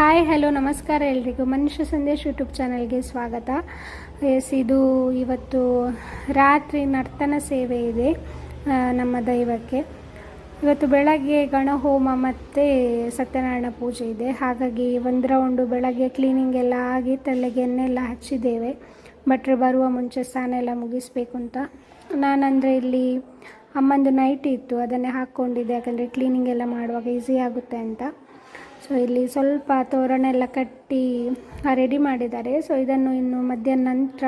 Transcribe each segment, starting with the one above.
Hi hello ನಮಸ್ಕಾರ ಎಲ್ರಿಗೂ. ಮನುಷ್ಯ ಸಂದೇಶ್ ಯೂಟ್ಯೂಬ್ ಚಾನಲ್ಗೆ ಸ್ವಾಗತ. ಇದು ಇವತ್ತು ರಾತ್ರಿ ನರ್ತನ ಸೇವೆ ಇದೆ ನಮ್ಮ ದೈವಕ್ಕೆ. ಇವತ್ತು ಬೆಳಗ್ಗೆ ಗಣಹೋಮ ಮತ್ತು ಸತ್ಯನಾರಾಯಣ ಪೂಜೆ ಇದೆ. ಹಾಗಾಗಿ ಒಂದು ರೌಂಡು ಬೆಳಗ್ಗೆ ಕ್ಲೀನಿಂಗ್ ಎಲ್ಲ ಆಗಿ ತಲೆಗೆ ಎಣ್ಣೆ ಎಲ್ಲ ಹಚ್ಚಿದ್ದೇವೆ. ಭಟ್ರು ಬರುವ ಮುಂಚೆ ಸ್ನಾನ ಎಲ್ಲ ಮುಗಿಸ್ಬೇಕು ಅಂತ. ನಾನಂದರೆ ಇಲ್ಲಿ ಅಮ್ಮಂದು ನೈಟಿ ಇತ್ತು, ಅದನ್ನೇ ಹಾಕ್ಕೊಂಡಿದ್ದೆ, ಯಾಕಂದರೆ ಕ್ಲೀನಿಂಗ್ ಎಲ್ಲ ಮಾಡುವಾಗ ಈಸಿ ಆಗುತ್ತೆ ಅಂತ. ಸೊ ಇಲ್ಲಿ ಸ್ವಲ್ಪ ತೋರಣ ಎಲ್ಲ ಕಟ್ಟಿ ರೆಡಿ ಮಾಡಿದ್ದಾರೆ. ಸೊ ಇದನ್ನು ಇನ್ನು ಮಧ್ಯಾಹ್ನ ನಂತರ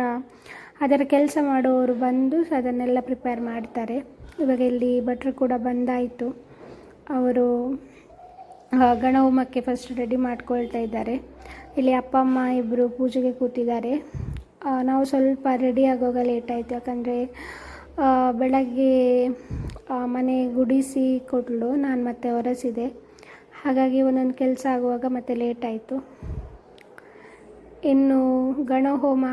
ಅದರ ಕೆಲಸ ಮಾಡುವವರು ಬಂದು ಅದನ್ನೆಲ್ಲ ಪ್ರಿಪೇರ್ ಮಾಡ್ತಾರೆ. ಇವಾಗ ಇಲ್ಲಿ ಭಟ್ರು ಕೂಡ ಬಂದಾಯಿತು. ಅವರು ಗಣಹೋಮಕ್ಕೆ ಫಸ್ಟ್ ರೆಡಿ ಮಾಡ್ಕೊಳ್ತಾ ಇದ್ದಾರೆ. ಇಲ್ಲಿ ಅಪ್ಪ ಅಮ್ಮ ಇಬ್ಬರು ಪೂಜೆಗೆ ಕೂತಿದ್ದಾರೆ. ನಾವು ಸ್ವಲ್ಪ ರೆಡಿ ಆಗುವಾಗ ಲೇಟ್ ಆಯಿತು, ಯಾಕಂದರೆ ಬೆಳಗ್ಗೆ ಮನೆ ಗುಡಿಸಿ ಕೊಡಲು ನಾನು ಮತ್ತೆ ಹೊರಸಿದೆ. ಹಾಗಾಗಿ ಒಂದೊಂದು ಕೆಲಸ ಆಗುವಾಗ ಮತ್ತೆ ಲೇಟ್ ಆಯಿತು. ಇನ್ನು ಗಣಹೋಮ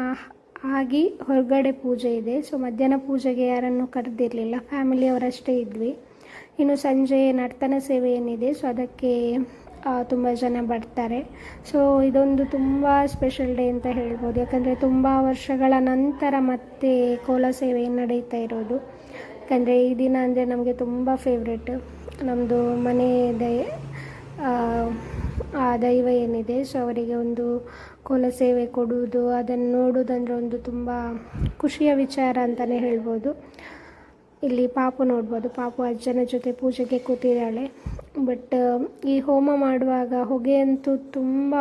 ಆಗಿ ಹೊರಗಡೆ ಪೂಜೆ ಇದೆ. ಸೊ ಮಧ್ಯಾಹ್ನ ಪೂಜೆಗೆ ಯಾರನ್ನು ಕರೆದಿರಲಿಲ್ಲ, ಫ್ಯಾಮಿಲಿಯವರಷ್ಟೇ ಇದ್ವಿ. ಇನ್ನು ಸಂಜೆ ನರ್ತನ ಸೇವೆ ಏನಿದೆ, ಸೊ ಅದಕ್ಕೆ ತುಂಬ ಜನ ಬರ್ತಾರೆ. ಸೊ ಇದೊಂದು ತುಂಬ ಸ್ಪೆಷಲ್ ಡೇ ಅಂತ ಹೇಳ್ಬೋದು, ಯಾಕಂದರೆ ತುಂಬ ವರ್ಷಗಳ ನಂತರ ಮತ್ತೆ ಕೋಲ ಸೇವೆ ನಡೀತಾ ಇರೋದು. ಯಾಕಂದರೆ ಈ ದಿನ ಅಂದರೆ ನಮಗೆ ತುಂಬ ಫೇವ್ರೆಟ್. ನಮ್ಮದು ಮನೆ ದೈವ ಏನಿದೆ, ಸೊ ಅವರಿಗೆ ಒಂದು ಕೋಲ ಸೇವೆ ಕೊಡುವುದು, ಅದನ್ನು ನೋಡುವುದಂದರೆ ಒಂದು ತುಂಬ ಖುಷಿಯ ವಿಚಾರ ಅಂತಲೇ ಹೇಳ್ಬೋದು. ಇಲ್ಲಿ ಪಾಪು ನೋಡ್ಬೋದು, ಪಾಪು ಅಜ್ಜನ ಜೊತೆ ಪೂಜೆಗೆ ಕೂತಿದ್ದಾಳೆ. ಬಟ್ ಈ ಹೋಮ ಮಾಡುವಾಗ ಹೊಗೆ ಅಂತೂ ತುಂಬ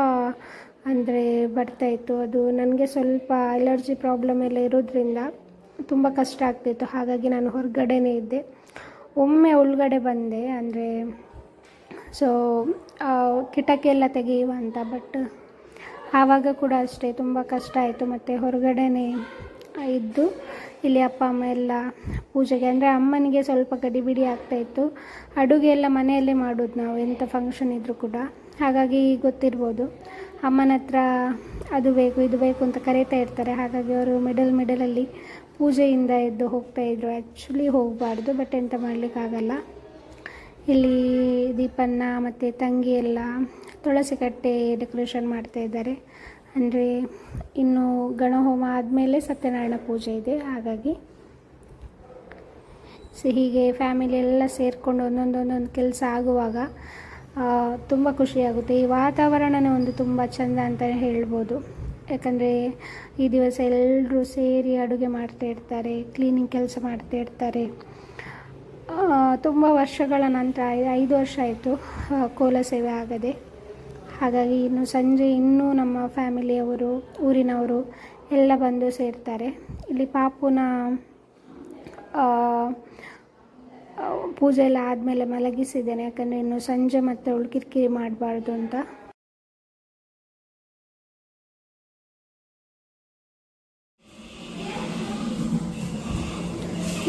ಅಂದರೆ ಬರ್ತಾಯಿತ್ತು. ಅದು ನನಗೆ ಸ್ವಲ್ಪ ಅಲರ್ಜಿ ಪ್ರಾಬ್ಲಮ್ ಎಲ್ಲ ಇರೋದ್ರಿಂದ ತುಂಬ ಕಷ್ಟ ಆಗ್ತಿತ್ತು. ಹಾಗಾಗಿ ನಾನು ಹೊರಗಡೆನೇ ಇದ್ದೆ. ಒಮ್ಮೆ ಒಳಗಡೆ ಬಂದೆ, ಅಂದರೆ ಸೊ ಕಿಟಕಿ ಎಲ್ಲ ತೆಗೆಯುವ ಅಂತ. ಬಟ್ ಆವಾಗ ಕೂಡ ಅಷ್ಟೇ ತುಂಬ ಕಷ್ಟ ಆಯಿತು. ಮತ್ತು ಹೊರಗಡೆನೇ ಇದ್ದು ಇಲ್ಲಿ ಅಪ್ಪ ಅಮ್ಮ ಎಲ್ಲ ಪೂಜೆಗೆ, ಅಂದರೆ ಅಮ್ಮನಿಗೆ ಸ್ವಲ್ಪ ಗಡಿಬಿಡಿ ಆಗ್ತಾಯಿತ್ತು. ಅಡುಗೆ ಎಲ್ಲ ಮನೆಯಲ್ಲೇ ಮಾಡೋದು ನಾವು, ಎಂಥ ಫಂಕ್ಷನ್ ಇದ್ದರೂ ಕೂಡ. ಹಾಗಾಗಿ ಗೊತ್ತಿರ್ಬೋದು, ಅಮ್ಮನ ಹತ್ರ ಅದು ಬೇಕು ಇದು ಬೇಕು ಅಂತ ಕರೀತಾ ಇರ್ತಾರೆ. ಹಾಗಾಗಿ ಅವರು ಮಿಡಲಲ್ಲಿ ಪೂಜೆಯಿಂದ ಎದ್ದು ಹೋಗ್ತಾಯಿದ್ರು. ಆ್ಯಕ್ಚುಲಿ ಹೋಗಬಾರ್ದು, ಬಟ್ ಎಂತ ಮಾಡಲಿಕ್ಕಾಗಲ್ಲ. ಇಲ್ಲಿ ದೀಪನ್ನ ಮತ್ತು ತಂಗಿ ಎಲ್ಲ ತುಳಸಿ ಕಟ್ಟೆ ಡೆಕೋರೇಷನ್ ಮಾಡ್ತಾಯಿದ್ದಾರೆ. ಅಂದರೆ ಇನ್ನು ಗಣಹೋಮ ಆದಮೇಲೆ ಸತ್ಯನಾರಾಯಣ ಪೂಜೆ ಇದೆ. ಹಾಗಾಗಿ ಹೀಗೆ ಫ್ಯಾಮಿಲಿ ಎಲ್ಲ ಸೇರಿಕೊಂಡು ಒಂದೊಂದು ಕೆಲಸ ಆಗುವಾಗ ತುಂಬ ಖುಷಿಯಾಗುತ್ತೆ. ಈ ವಾತಾವರಣನೇ ಒಂದು ತುಂಬ ಚೆಂದ ಅಂತ ಹೇಳ್ಬೋದು. ಯಾಕಂದರೆ ಈ ದಿವಸ ಎಲ್ಲರೂ ಸೇರಿ ಅಡುಗೆ ಮಾಡ್ತಾಯಿರ್ತಾರೆ, ಕ್ಲೀನಿಂಗ್ ಕೆಲಸ ಮಾಡ್ತಾಯಿರ್ತಾರೆ. ತುಂಬ ವರ್ಷಗಳ ನಂತರ 5 ವರ್ಷ ಆಯಿತು ಕೋಲ ಸೇವೆ ಆಗದೆ. ಹಾಗಾಗಿ ಇನ್ನು ಸಂಜೆ ಇನ್ನೂ ನಮ್ಮ ಫ್ಯಾಮಿಲಿಯವರು, ಊರಿನವರು ಎಲ್ಲ ಬಂದು ಸೇರ್ತಾರೆ. ಇಲ್ಲಿ ಪಾಪುನ ಪೂಜೆ ಎಲ್ಲ ಆದಮೇಲೆ ಮಲಗಿಸಿದ್ದೇನೆ, ಯಾಕಂದರೆ ಇನ್ನು ಸಂಜೆ ಮತ್ತೆ ಅವಳು ಕಿರಿಕಿರಿ ಮಾಡಬಾರ್ದು ಅಂತ.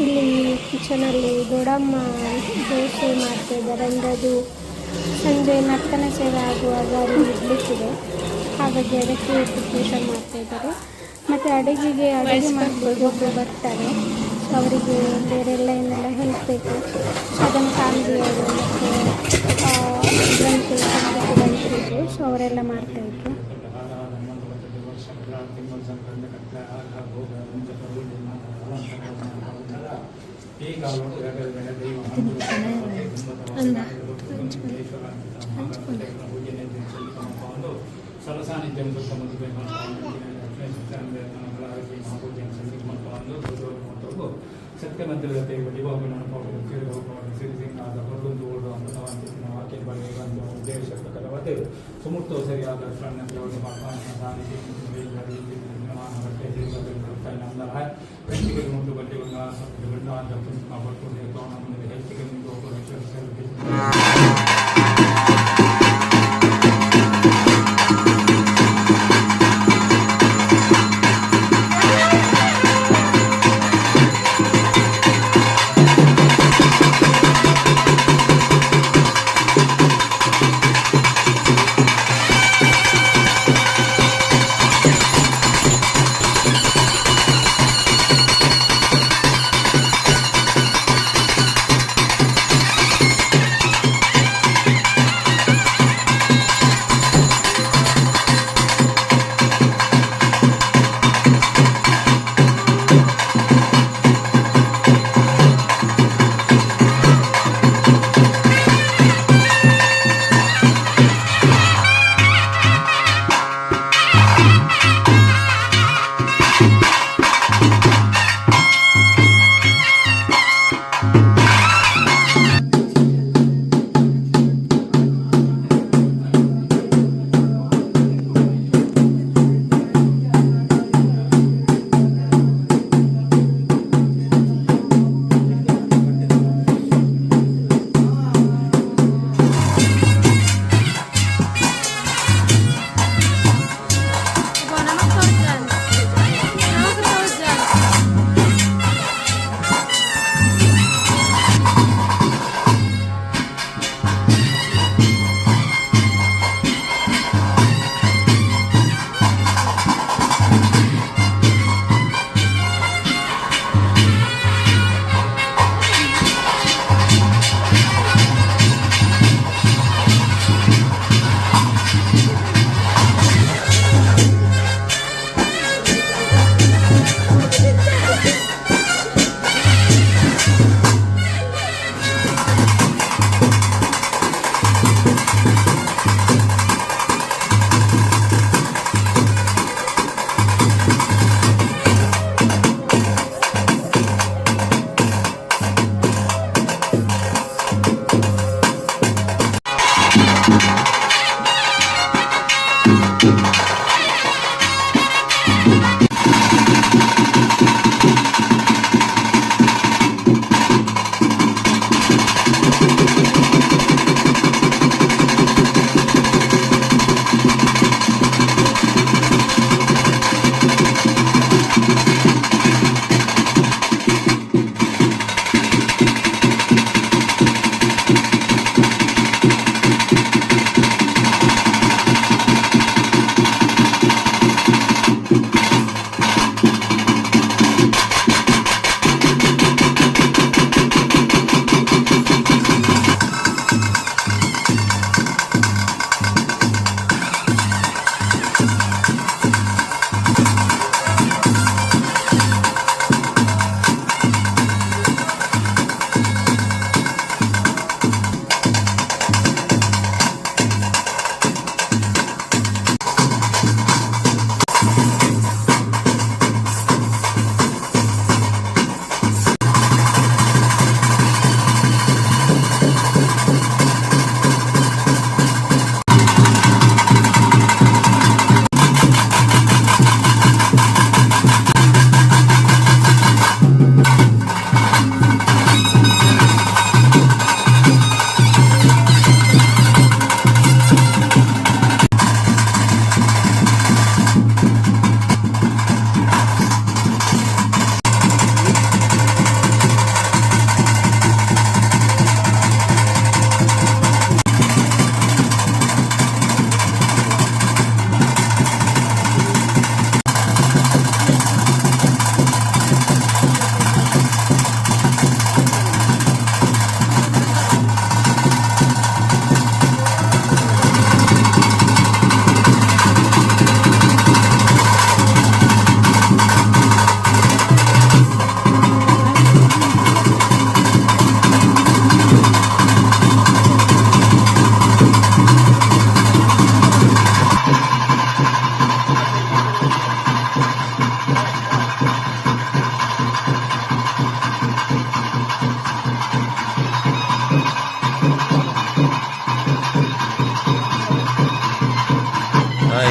ಇಲ್ಲಿ ಕಿಚನಲ್ಲಿ ದೊಡ್ಡಮ್ಮ ದೋಸೆ ಮಾಡ್ತಾಯಿದ್ದಾರೆ. ಅಂದರೆ ಅದು ಸಂಜೆ ನರ್ತನ ಸೇವೆ ಆಗುವಾಗ ಅದು ಇಡ್ಲಿಕ್ಕಿದೆ, ಹಾಗಾಗಿ ಅದಕ್ಕೆ ಪ್ರಿಪ್ರೇಷನ್ ಮಾಡ್ತಾಯಿದ್ದಾರೆ. ಮತ್ತು ಅಡುಗೆ ಮಾಡ್ಬೋದು, ಒಬ್ಬರು ಬರ್ತಾರೆ. ಸೊ ಅವರಿಗೆ ಬೇರೆಲ್ಲ ಏನೆಲ್ಲ ಹೆಲ್ಪ್ ಬೇಕು, ಸೊ ಅದನ್ನು ಫ್ಯಾಮಿಲಿಯವರು ಮತ್ತು ಬಂದಿದ್ರು, ಸೊ ಅವರೆಲ್ಲ ಮಾಡ್ತಾಯಿದ್ರು. ಸತ್ಯಮಂದಿರದ ಸಿರಿಸಿಂಗಾದ ಹೊರದೊಂದು ಓಡು ಅಂತ ವಾಕ್ಯ ಬರೆಯುವಂಥ ಉದ್ದೇಶ ಪ್ರಕಾರವಾದ ಸುಮುಕ್ತ ಸರಿಯಾದ व्यक्तिगत मुद्दों पर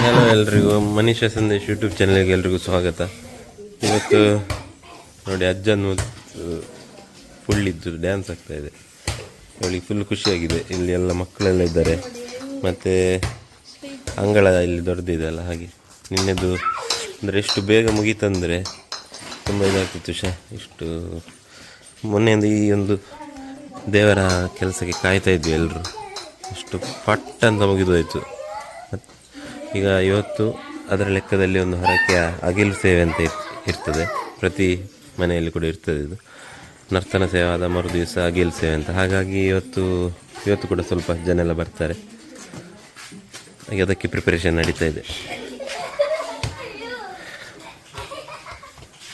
ಹಲೋ ಎಲ್ರಿಗೂ ಮನೀಷಾ ಸಂದೇಶ್ ಯೂಟ್ಯೂಬ್ ಚಾನಲ್ಗೆ ಎಲ್ರಿಗೂ ಸ್ವಾಗತ. ಇವತ್ತು ನೋಡಿ ಅಜ್ಜನ ಫುಲ್ ಇದ್ದು ಡ್ಯಾನ್ಸ್ ಆಗ್ತಾಯಿದೆ. ಅವಳಿಗೆ ಫುಲ್ ಖುಷಿಯಾಗಿದೆ. ಇಲ್ಲಿ ಎಲ್ಲ ಮಕ್ಕಳೆಲ್ಲ ಇದ್ದಾರೆ, ಮತ್ತು ಅಂಗಳ ಇಲ್ಲಿ ದೊಡ್ಡದಿದೆ ಅಲ್ಲ, ಹಾಗೆ ನಿನ್ನೆದು ಅಂದರೆ ಎಷ್ಟು ಬೇಗ ಮುಗೀತಂದರೆ ತುಂಬ ಇದಾಗ್ತಿತ್ತು ಇಷ್ಟು ಮೊನ್ನೆಯಿಂದ ಈ ಒಂದು ದೇವರ ಕೆಲಸಕ್ಕೆ ಕಾಯ್ತಾ ಇದ್ವಿ ಎಲ್ಲರೂ. ಅಷ್ಟು ಪಟ್ ಅಂತ ಮುಗಿದೋಯ್ತು. ಈಗ ಇವತ್ತು ಅದರ ಲೆಕ್ಕದಲ್ಲಿ ಒಂದು ಹರಕೆ ಅಗಿಲು ಸೇವೆ ಅಂತ ಇರ್ತದೆ, ಪ್ರತಿ ಮನೆಯಲ್ಲಿ ಕೂಡ ಇರ್ತದೆ. ಇದು ನರ್ತನ ಸೇವೆ ಆದ ಮರು ದಿವಸ ಅಗಿಲು ಸೇವೆ ಅಂತ. ಹಾಗಾಗಿ ಇವತ್ತು ಕೂಡ ಸ್ವಲ್ಪ ಜನ ಎಲ್ಲ ಬರ್ತಾರೆ. ಹಾಗೆ ಅದಕ್ಕೆ ಪ್ರಿಪರೇಷನ್ ನಡೀತಾ ಇದೆ.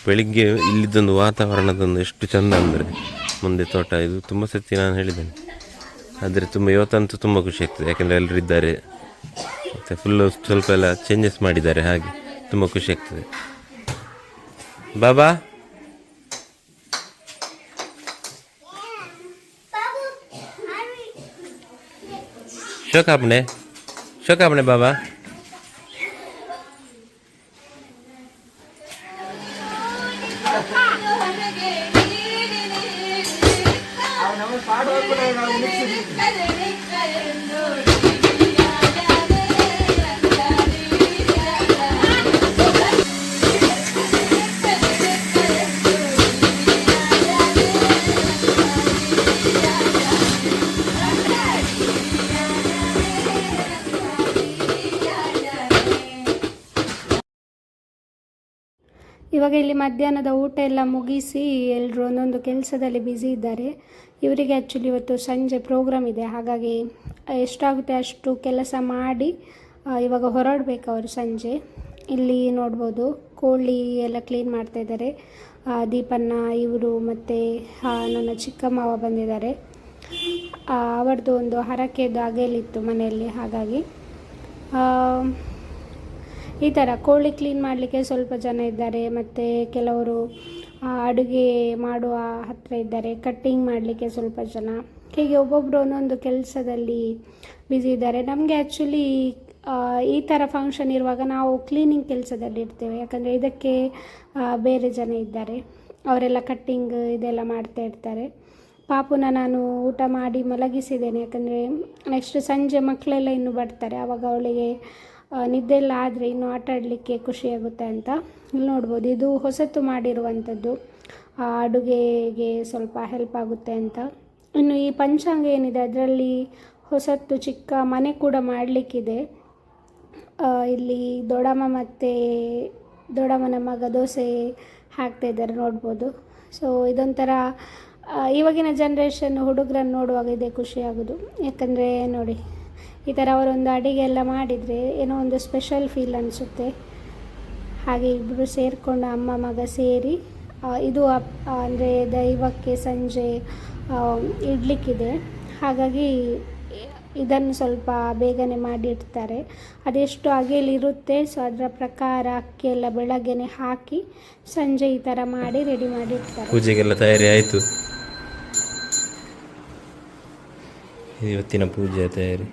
ಬೆಳಿಗ್ಗೆ ಇಲ್ಲಿದ್ದೊಂದು ವಾತಾವರಣದೊಂದು ಎಷ್ಟು ಚೆಂದ ಅಂದರೆ, ಮುಂದೆ ತೋಟ ಇದು ತುಂಬ ಸತಿ ನಾನು ಹೇಳಿದ್ದೇನೆ. ಆದರೆ ಇವತ್ತಂತೂ ತುಂಬ ಖುಷಿ ಆಗ್ತದೆ, ಯಾಕೆಂದರೆ ಎಲ್ಲರೂ ಇದ್ದಾರೆ ಮತ್ತು ಫುಲ್ಲು ಸ್ವಲ್ಪ ಎಲ್ಲ ಚೇಂಜಸ್ ಮಾಡಿದ್ದಾರೆ. ಹಾಗೆ ತುಂಬ ಖುಷಿ ಆಗ್ತದೆ. ಬಾಬಾ ಶೋಕಾಪಣೆ ಬಾಬಾ. ಇವಾಗ ಇಲ್ಲಿ ಮಧ್ಯಾಹ್ನದ ಊಟ ಎಲ್ಲ ಮುಗಿಸಿ ಎಲ್ಲರೂ ಒಂದೊಂದು ಕೆಲಸದಲ್ಲಿ ಬ್ಯುಸಿ ಇದ್ದಾರೆ. ಇವರಿಗೆ ಆ್ಯಕ್ಚುಲಿ ಇವತ್ತು ಸಂಜೆ ಪ್ರೋಗ್ರಾಮ್ ಇದೆ, ಹಾಗಾಗಿ ಎಷ್ಟಾಗುತ್ತೆ ಅಷ್ಟು ಕೆಲಸ ಮಾಡಿ ಇವಾಗ ಹೊರಡಬೇಕು ಅವರು ಸಂಜೆ. ಇಲ್ಲಿ ನೋಡ್ಬೋದು ಕೋಳಿ ಎಲ್ಲ ಕ್ಲೀನ್ ಮಾಡ್ತಾಯಿದ್ದಾರೆ. ದೀಪನ್ನ ಇವರು ಮತ್ತು ನನ್ನ ಚಿಕ್ಕ ಮಾವ ಬಂದಿದ್ದಾರೆ. ಅವರದ್ದು ಒಂದು ಹರಕೆದು ಅಗಲಿತ್ತು ಮನೆಯಲ್ಲಿ, ಹಾಗಾಗಿ ಈ ಥರ ಕೋಳಿ ಕ್ಲೀನ್ ಮಾಡಲಿಕ್ಕೆ ಸ್ವಲ್ಪ ಜನ ಇದ್ದಾರೆ. ಮತ್ತು ಕೆಲವರು ಅಡುಗೆ ಮಾಡುವ ಹತ್ತಿರ ಇದ್ದಾರೆ. ಕಟ್ಟಿಂಗ್ ಮಾಡಲಿಕ್ಕೆ ಸ್ವಲ್ಪ ಜನ, ಹೀಗೆ ಒಬ್ಬೊಬ್ಬರು ಒಂದೊಂದು ಕೆಲಸದಲ್ಲಿ ಬ್ಯುಸಿ ಇದ್ದಾರೆ. ನಮಗೆ ಆ್ಯಕ್ಚುಲಿ ಈ ಥರ ಫಂಕ್ಷನ್ ಇರುವಾಗ ನಾವು ಕ್ಲೀನಿಂಗ್ ಕೆಲಸದಲ್ಲಿ ಇರ್ತೇವೆ, ಯಾಕಂದರೆ ಇದಕ್ಕೆ ಬೇರೆ ಜನ ಇದ್ದಾರೆ, ಅವರೆಲ್ಲ ಕಟ್ಟಿಂಗ್ ಇದೆಲ್ಲ ಮಾಡ್ತಾ ಇರ್ತಾರೆ. ಪಾಪುನ ನಾನು ಊಟ ಮಾಡಿ ಮಲಗಿಸಿದ್ದೇನೆ, ಯಾಕಂದರೆ ನೆಕ್ಸ್ಟ್ ಸಂಜೆ ಮಕ್ಕಳೆಲ್ಲ ಇನ್ನೂ ಬರ್ತಾರೆ, ಆವಾಗ ಅವಳಿಗೆ ನಿದ್ದೆ ಎಲ್ಲ ಆದರೆ ಇನ್ನೂ ಆಟ ಆಡಲಿಕ್ಕೆ ಖುಷಿಯಾಗುತ್ತೆ ಅಂತ. ಇಲ್ಲಿ ನೋಡ್ಬೋದು, ಇದು ಹೊಸತು ಮಾಡಿರುವಂಥದ್ದು, ಅಡುಗೆಗೆ ಸ್ವಲ್ಪ ಹೆಲ್ಪ್ ಆಗುತ್ತೆ ಅಂತ. ಇನ್ನು ಈ ಪಂಚಾಂಗ ಏನಿದೆ ಅದರಲ್ಲಿ ಹೊಸತು ಚಿಕ್ಕ ಮನೆ ಕೂಡ ಮಾಡಲಿಕ್ಕಿದೆ. ಇಲ್ಲಿ ದೊಡ್ಡಮ್ಮ ಮತ್ತು ದೊಡ್ಡಮ್ಮನ ಮಗ ದೋಸೆ ಹಾಕ್ತಾಯಿದ್ದಾರೆ ನೋಡ್ಬೋದು. ಸೊ ಇದೊಂಥರ ಇವಾಗಿನ ಜನ್ರೇಷನ್ ಹುಡುಗರನ್ನು ನೋಡುವಾಗ ಇದೇ ಖುಷಿಯಾಗೋದು, ಯಾಕಂದರೆ ನೋಡಿ ಈ ಥರ ಅವರೊಂದು ಅಡುಗೆ ಎಲ್ಲ ಮಾಡಿದರೆ ಏನೋ ಒಂದು ಸ್ಪೆಷಲ್ ಫೀಲ್ ಅನಿಸುತ್ತೆ. ಹಾಗೆ ಇಬ್ಬರು ಸೇರಿಕೊಂಡು ಅಮ್ಮ ಮಗ ಸೇರಿ ಇದು ಅಂದರೆ ದೈವಕ್ಕೆ ಸಂಜೆ ಇಡಲಿಕ್ಕಿದೆ, ಹಾಗಾಗಿ ಇದನ್ನು ಸ್ವಲ್ಪ ಬೇಗನೆ ಮಾಡಿರ್ತಾರೆ. ಅದೆಷ್ಟು ಅಗೆಲಿರುತ್ತೆ, ಸೊ ಅದರ ಪ್ರಕಾರ ಅಕ್ಕಿ ಎಲ್ಲ ಬೆಳಗ್ಗೆನೆ ಹಾಕಿ ಸಂಜೆ ಈ ಥರ ಮಾಡಿ ರೆಡಿ ಮಾಡಿರ್ತಾರೆ. ಪೂಜೆಗೆಲ್ಲ ತಯಾರಿ ಆಯಿತು, ಇವತ್ತಿನ ಪೂಜೆ ತಯಾರಿ.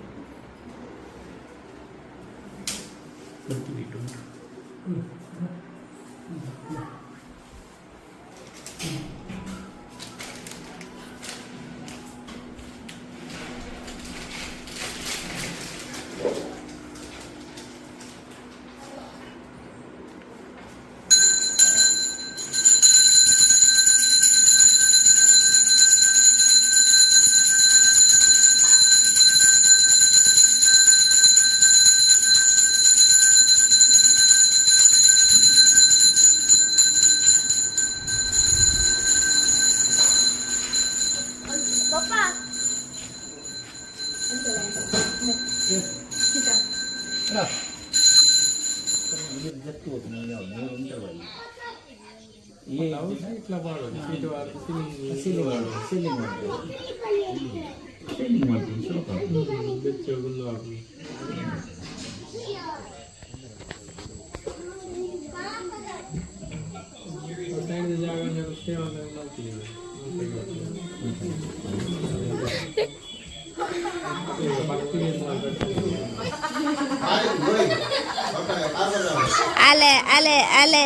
ಅಲೆ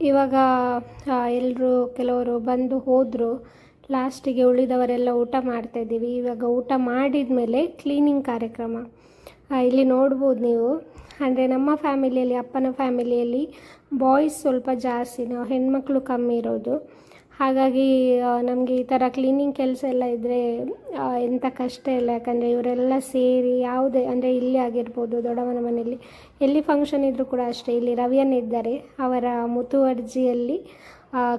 ಇವಾಗ ಎಲ್ಲರೂ ಕೆಲವರು ಬಂದು ಹೋದರು, ಲಾಸ್ಟಿಗೆ ಉಳಿದವರೆಲ್ಲ ಊಟ ಮಾಡ್ತಾಯಿದ್ದೀವಿ. ಇವಾಗ ಊಟ ಮಾಡಿದ ಮೇಲೆ ಕ್ಲೀನಿಂಗ್ ಕಾರ್ಯಕ್ರಮ ಇಲ್ಲಿ ನೋಡ್ಬೋದು ನೀವು. ಅಂದರೆ ನಮ್ಮ ಫ್ಯಾಮಿಲಿಯಲ್ಲಿ, ಅಪ್ಪನ ಫ್ಯಾಮಿಲಿಯಲ್ಲಿ ಬಾಯ್ಸ್ ಸ್ವಲ್ಪ ಜಾಸ್ತಿ, ನಾವು ಹೆಣ್ಮಕ್ಳು ಕಮ್ಮಿ ಇರೋದು. ಹಾಗಾಗಿ ನಮಗೆ ಈ ಥರ ಕ್ಲೀನಿಂಗ್ ಕೆಲಸ ಎಲ್ಲ ಇದ್ದರೆ ಎಂಥ ಕಷ್ಟ ಇಲ್ಲ, ಯಾಕಂದರೆ ಇವರೆಲ್ಲ ಸೇರಿ ಯಾವುದೇ ಅಂದರೆ ಇಲ್ಲಿ ಆಗಿರ್ಬೋದು, ದೊಡ್ಡಮ್ಮನ ಮನೆಯಲ್ಲಿ ಎಲ್ಲಿ ಫಂಕ್ಷನ್ ಇದ್ದರೂ ಕೂಡ ಅಷ್ಟೇ. ಇಲ್ಲಿ ರವಿಯನ್ನ ಇದ್ದಾರೆ, ಅವರ ಮುತುವರ್ಜಿಯಲ್ಲಿ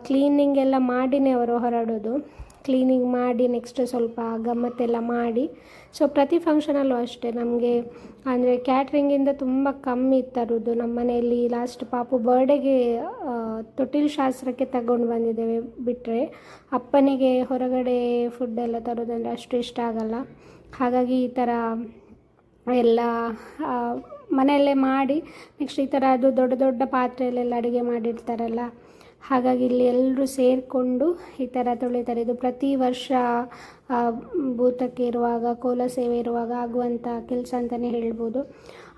ಕ್ಲೀನಿಂಗ್ ಎಲ್ಲ ಮಾಡಿನೇ ಅವರು ಹೊರಡೋದು. ಕ್ಲೀನಿಂಗ್ ಮಾಡಿ ನೆಕ್ಸ್ಟ್ ಸ್ವಲ್ಪ ಗಮ್ಮತ್ತೆಲ್ಲ ಮಾಡಿ. ಸೊ ಪ್ರತಿ ಫಂಕ್ಷನಲ್ಲೂ ಅಷ್ಟೇ ನಮಗೆ ಅಂದರೆ ಕ್ಯಾಟ್ರಿಂಗಿಂದ ತುಂಬ ಕಮ್ಮಿ ತರೋದು. ನಮ್ಮ ಮನೆಯಲ್ಲಿ ಲಾಸ್ಟ್ ಪಾಪು ಬರ್ಡೇಗೆ ತೊಟ್ಟಿಲು ಶಾಸ್ತ್ರಕ್ಕೆ ತಗೊಂಡು ಬಂದಿದ್ದೇವೆ ಬಿಟ್ಟರೆ, ಅಪ್ಪನಿಗೆ ಹೊರಗಡೆ ಫುಡ್ಡೆಲ್ಲ ತರೋದಂದರೆ ಅಷ್ಟು ಇಷ್ಟ ಆಗಲ್ಲ. ಹಾಗಾಗಿ ಈ ಥರ ಎಲ್ಲ ಮನೆಯಲ್ಲೇ ಮಾಡಿ ನೆಕ್ಸ್ಟ್ ಈ ಥರ ಅದು ದೊಡ್ಡ ದೊಡ್ಡ ಪಾತ್ರೆಯಲ್ಲೆಲ್ಲ ಅಡುಗೆ ಮಾಡಿರ್ತಾರಲ್ಲ, ಹಾಗಾಗಿ ಇಲ್ಲಿ ಎಲ್ಲರೂ ಸೇರಿಕೊಂಡು ಈ ಥರ ತೊಳಿತಾರೆ. ಇದು ಪ್ರತಿ ವರ್ಷ ಭೂತಕ್ಕೆ ಇರುವಾಗ, ಕೋಲ ಸೇವೆ ಇರುವಾಗ ಆಗುವಂಥ ಕೆಲಸ ಅಂತಲೇ ಹೇಳ್ಬೋದು.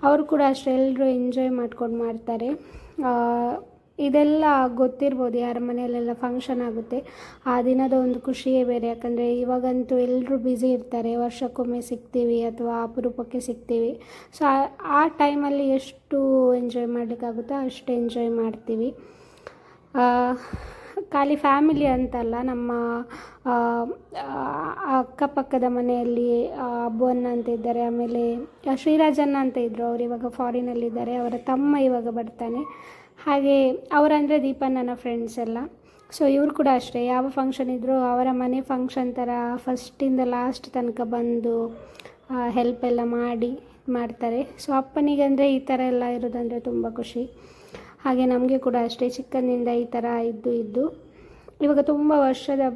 ಅವರು ಕೂಡ ಅಷ್ಟೇ ಎಲ್ಲರೂ ಎಂಜಾಯ್ ಮಾಡ್ಕೊಂಡು ಮಾಡ್ತಾರೆ. ಇದೆಲ್ಲ ಗೊತ್ತಿರ್ಬೋದು, ಯಾರ ಮನೆಯಲ್ಲೆಲ್ಲ ಫಂಕ್ಷನ್ ಆಗುತ್ತೆ ಆ ದಿನದ ಒಂದು ಖುಷಿಯೇ ಬೇರೆ. ಯಾಕಂದರೆ ಇವಾಗಂತೂ ಎಲ್ಲರೂ ಬ್ಯುಸಿ ಇರ್ತಾರೆ, ವರ್ಷಕ್ಕೊಮ್ಮೆ ಸಿಗ್ತೀವಿ ಅಥವಾ ಅಪರೂಪಕ್ಕೆ ಸಿಗ್ತೀವಿ. ಸೊ ಆ ಟೈಮಲ್ಲಿ ಎಷ್ಟು ಎಂಜಾಯ್ ಮಾಡಲಿಕ್ಕಾಗುತ್ತೋ ಅಷ್ಟು ಎಂಜಾಯ್ ಮಾಡ್ತೀವಿ. ಖಾಲಿ ಫ್ಯಾಮಿಲಿ ಅಂತಲ್ಲ, ನಮ್ಮ ಅಕ್ಕಪಕ್ಕದ ಮನೆಯಲ್ಲಿ ಅಬ್ಬುವನ್ನ ಅಂತ ಇದ್ದಾರೆ, ಆಮೇಲೆ ಶ್ರೀರಾಜನ್ನ ಅಂತ ಇದ್ದರು, ಅವರು ಇವಾಗ ಫಾರಿನಲ್ಲಿದ್ದಾರೆ, ಅವರ ತಮ್ಮ ಇವಾಗ ಬರ್ತಾನೆ. ಹಾಗೆ ಅವರಂದರೆ ದೀಪಣ್ಣನ ಫ್ರೆಂಡ್ಸ್ ಎಲ್ಲ. ಸೊ ಇವರು ಕೂಡ ಅಷ್ಟೇ, ಯಾವ ಫಂಕ್ಷನ್ ಇದ್ದರೂ ಅವರ ಮನೆ ಫಂಕ್ಷನ್ ಥರ ಫಸ್ಟಿಂದ ಲಾಸ್ಟ್ ತನಕ ಬಂದು ಹೆಲ್ಪ್ ಎಲ್ಲ ಮಾಡ್ತಾರೆ. ಸೊ ಅಪ್ಪನಿಗಂದರೆ ಈ ಥರ ಎಲ್ಲ ಇರೋದಂದರೆ ತುಂಬ ಖುಷಿ. ಹಾಗೆ ನಮಗೆ ಕೂಡ ಅಷ್ಟೇ, ಚಿಕ್ಕಂದಿಂದ ಈ ಥರ ಇದ್ದು ಇವಾಗ ತುಂಬ ವರ್ಷದ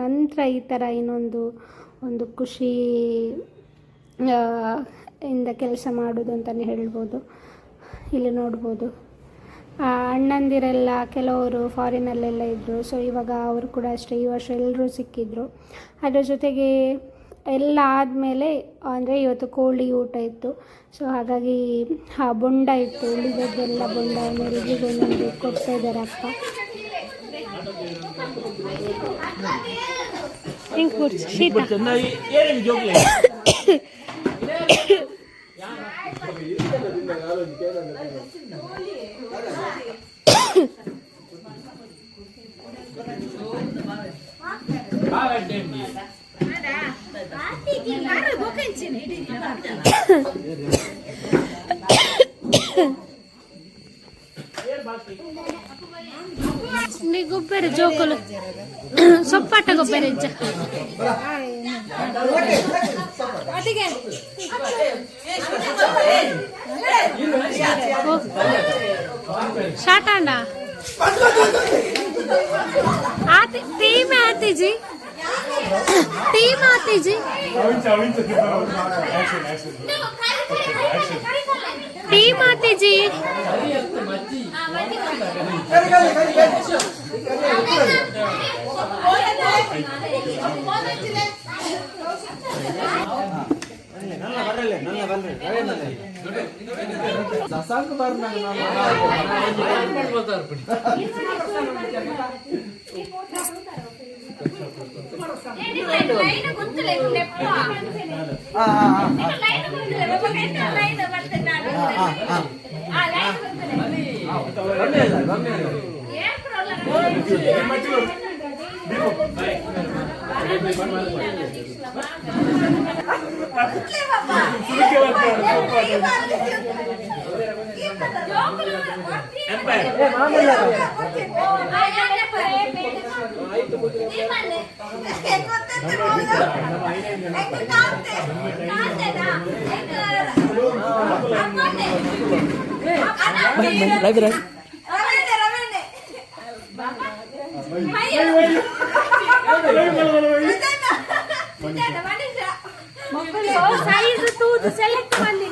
ನಂತರ ಈ ಥರ ಒಂದು ಖುಷಿ ಇಂದ ಕೆಲಸ ಮಾಡೋದು ಅಂತಲೇ ಹೇಳ್ಬೋದು. ಇಲ್ಲಿ ನೋಡ್ಬೋದು ಅಣ್ಣಂದಿರೆಲ್ಲ ಕೆಲವರು ಫಾರಿನಲ್ಲೆಲ್ಲ ಇದ್ದರು. ಸೊ ಇವಾಗ ಅವರು ಕೂಡ ಅಷ್ಟೇ, ಈ ವರ್ಷ ಎಲ್ಲರೂ ಸಿಕ್ಕಿದ್ರು. ಅದರ ಜೊತೆಗೆ ಎಲ್ಲ ಆದಮೇಲೆ ಅಂದರೆ ಇವತ್ತು ಕೋಳಿ ಊಟ ಇತ್ತು. ಸೊ ಹಾಗಾಗಿ ಬೊಂಡ ಇತ್ತು, ಉಳಿದದ್ದೆಲ್ಲ ಬೊಂಡ ಎಲ್ರಿಗೂ ಒಂದೊಂದು ಕೊಡ್ತಾ ಇದ್ದಾರೆ ಅಪ್ಪ. ಹಿಂಗೆ ಶೀತ నీ గొబ్బెర జోకులు సొప్పాట గొబ్బెర ఇచ్చ షాటాండా आती टीम आती जी टीम आती जी टीम आती जी ಸೈಜ್ ತೂತು ಸೆಲೆಕ್ಟ್ ಮಾಡಿರಿ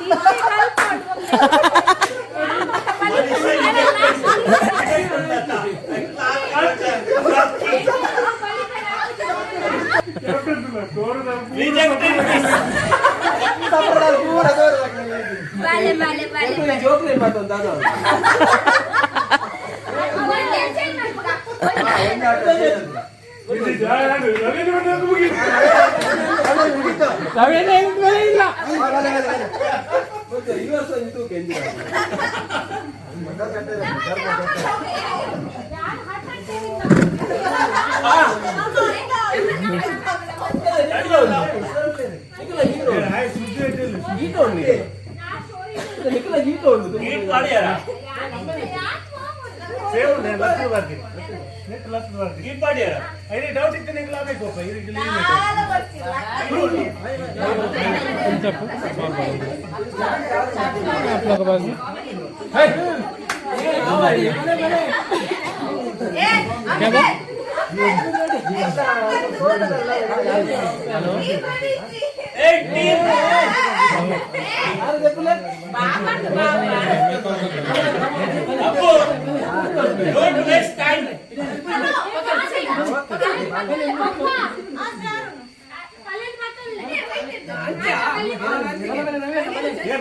ಡೌಟ್ ಇತ್ತು ನಿಂಗೆ ಆಗಬೇಕಪ್ಪ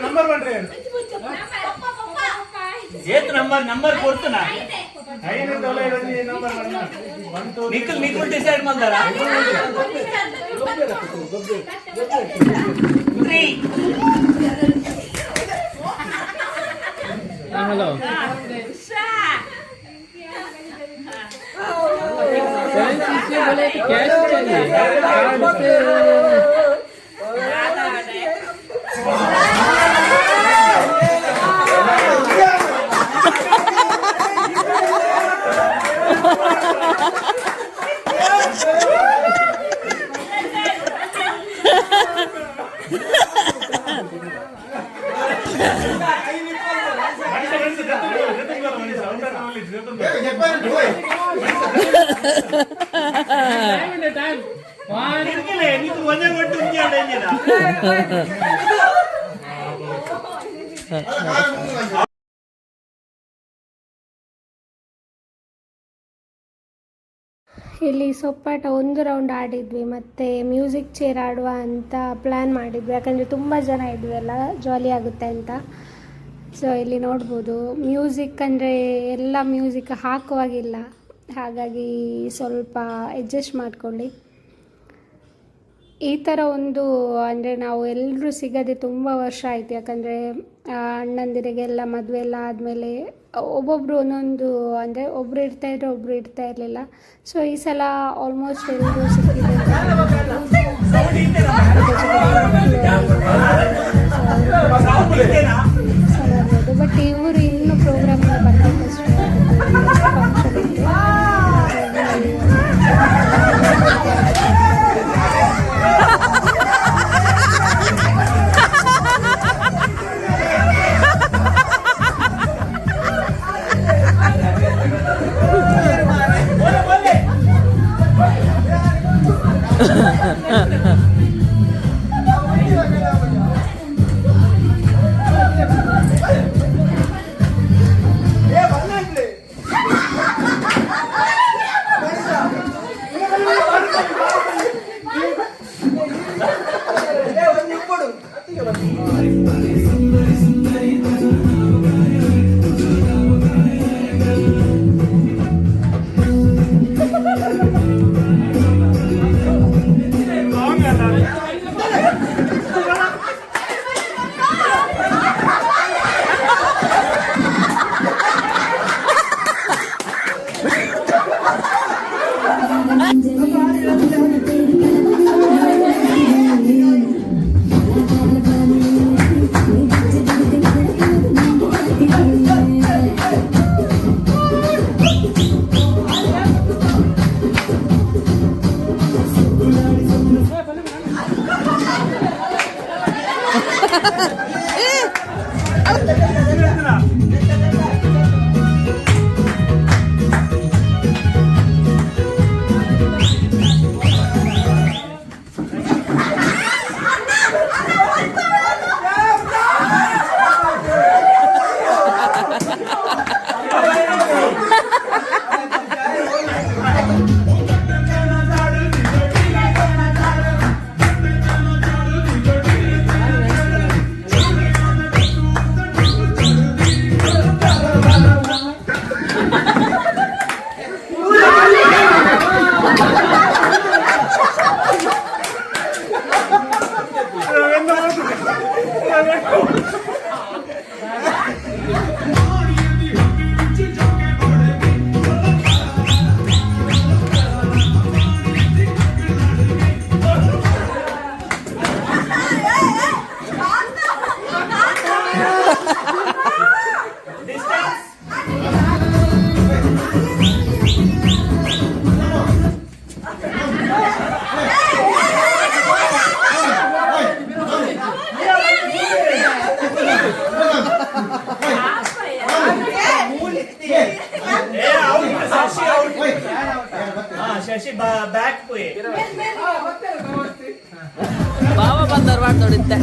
ನಂಬರ್ ಬನ್ರಿ ನಂಬರ್ ಕೊಡ್ತಾನ ನಿಖಿಲ್ ಡಿಸೈಡ್ ಮಾಡ್ತಾರ ಹಲೋ बोले कि कैश चाहिए कार्ड से ಇಲ್ಲಿ ಸೊಪ್ಪಾಟ ಒಂದು ರೌಂಡ್ ಆಡಿದ್ವಿ, ಮತ್ತು ಮ್ಯೂಸಿಕ್ ಚೇರ್ ಆಡುವ ಅಂತ ಪ್ಲ್ಯಾನ್ ಮಾಡಿದ್ವಿ, ಯಾಕಂದರೆ ತುಂಬ ಜನ ಇದ್ವಿ ಅಲ್ಲ, ಜಾಲಿ ಆಗುತ್ತೆ ಅಂತ. ಸೊ ಇಲ್ಲಿ ನೋಡ್ಬೋದು ಮ್ಯೂಸಿಕ್ ಅಂದರೆ ಎಲ್ಲ ಮ್ಯೂಸಿಕ್ ಹಾಕುವಾಗಿಲ್ಲ, ಹಾಗಾಗಿ ಸ್ವಲ್ಪ ಅಡ್ಜಸ್ಟ್ ಮಾಡಿಕೊಳ್ಳಿ. ಈ ಥರ ಒಂದು ಅಂದರೆ ನಾವು ಎಲ್ಲರೂ ಸಿಗದೆ ತುಂಬ ವರ್ಷ ಆಯಿತು, ಯಾಕಂದರೆ ಅಣ್ಣಂದಿರಿಗೆಲ್ಲ ಮದುವೆ ಎಲ್ಲ ಆದಮೇಲೆ ಒಬ್ಬೊಬ್ಬರು ಒಂದೊಂದು ಅಂದರೆ ಒಬ್ಬರು ಇರ್ತಾಯಿದ್ರು, ಒಬ್ಬರು ಇರ್ತಾ ಇರಲಿಲ್ಲ. ಸೊ ಈ ಸಲ ಆಲ್ಮೋಸ್ಟ್ ಎಲ್ಲರೂ ಸಿಕ್ಕಿದೆ ಬಟ್ ಇವರು ಇನ್ನೂ ಪ್ರೋಗ್ರಾಮ್ ಬರ್ಬೇಕಷ್ಟೇ. ಫಂಕ್ಷನ್ ಇತ್ತು. ಬಾವ ಬಂದವ್ರು ಮಾಡ್ತೋಡಿದ್ದೆ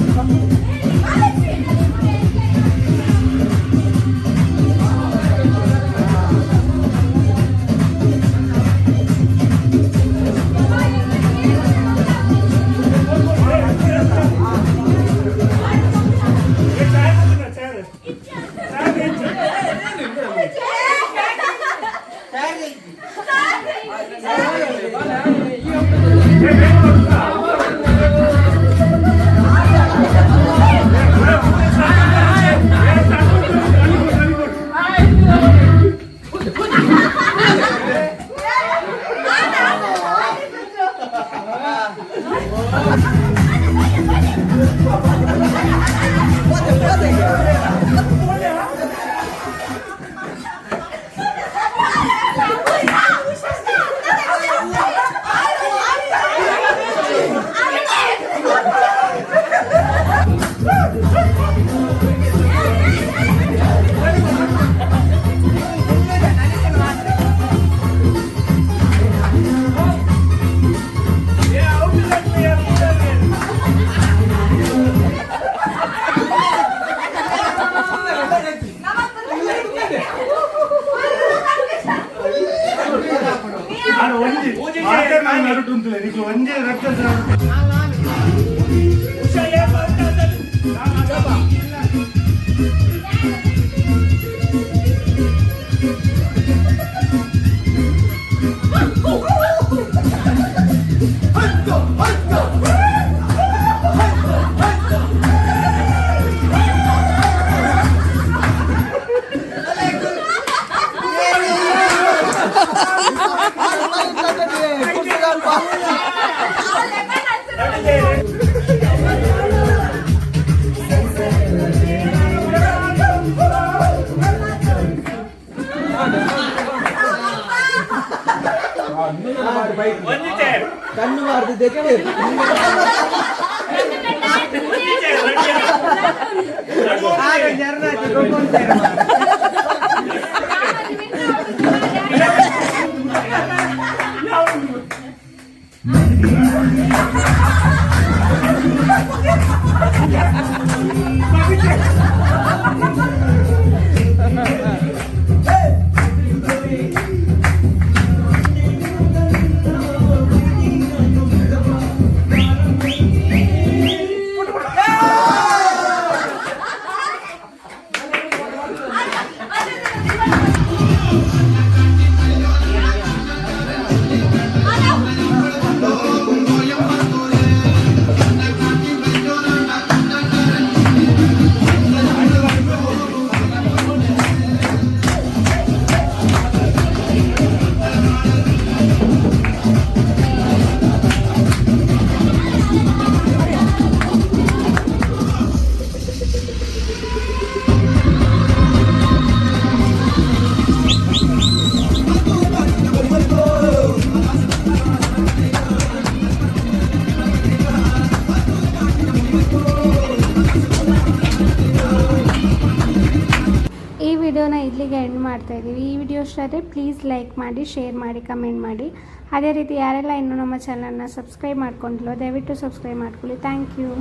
ಕಣ್ಣು ಮಾರ್ದಿದ್ದಕ್ಕೆ ಈ ವಿಡಿಯೋನ ಇಲ್ಲಿಗೆ ಎಂಡ್ ಮಾಡ್ತಾ ಇದ್ದೀವಿ. ಈ ವಿಡಿಯೋ ಇಷ್ಟ ಆದರೆ ಪ್ಲೀಸ್ ಲೈಕ್ ಮಾಡಿ, ಶೇರ್ ಮಾಡಿ, ಕಮೆಂಟ್ ಮಾಡಿ. ಅದೇ ರೀತಿ ಯಾರೆಲ್ಲ ಇನ್ನೂ ನಮ್ಮ ಚಾನಲ್ನ ಸಬ್ಸ್ಕ್ರೈಬ್ ಮಾಡ್ಕೊಂಡಿಲ್ಲೋ ದಯವಿಟ್ಟು ಸಬ್ಸ್ಕ್ರೈಬ್ ಮಾಡ್ಕೊಳ್ಳಿ. Thank you.